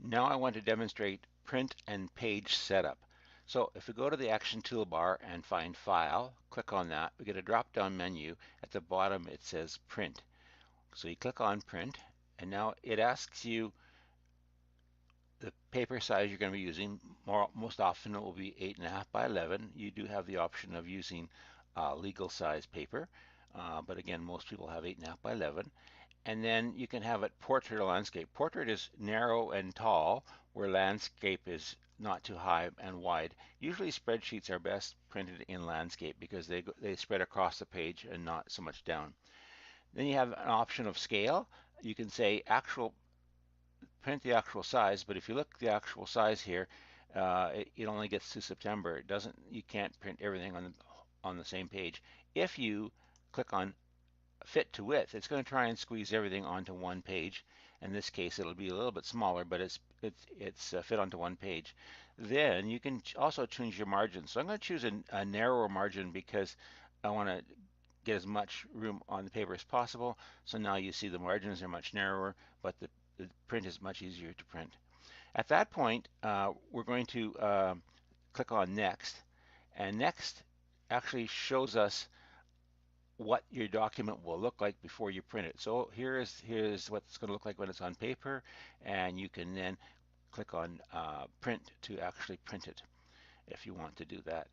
Now I want to demonstrate print and page setup. So if we go to the action toolbar and find File, click on that, we get a drop-down menu. At the bottom it says Print. So you click on Print, and now it asks you the paper size you're going to be using. Most often it will be 8.5 by 11. You do have the option of using legal size paper, but again, most people have 8.5 by 11. And then you can have it portrait or landscape. Portrait is narrow and tall, where landscape is not too high and wide. Usually spreadsheets are best printed in landscape because they spread across the page and not so much down. Then you have an option of scale. You can say print the actual size, but if you look at the actual size here, it only gets to September. It doesn't. You can't print everything on the same page. If you click on fit to width, it's going to try and squeeze everything onto one page. In this case, it'll be a little bit smaller, but it's fit onto one page. Then you can also change your margin. So I'm going to choose a narrower margin because I want to get as much room on the paper as possible. So now you see the margins are much narrower, but the print is much easier to print. At that point, we're going to click on Next, and Next actually shows us what your document will look like before you print it. So here's what it's going to look like when it's on paper, and you can then click on Print to actually print it if you want to do that.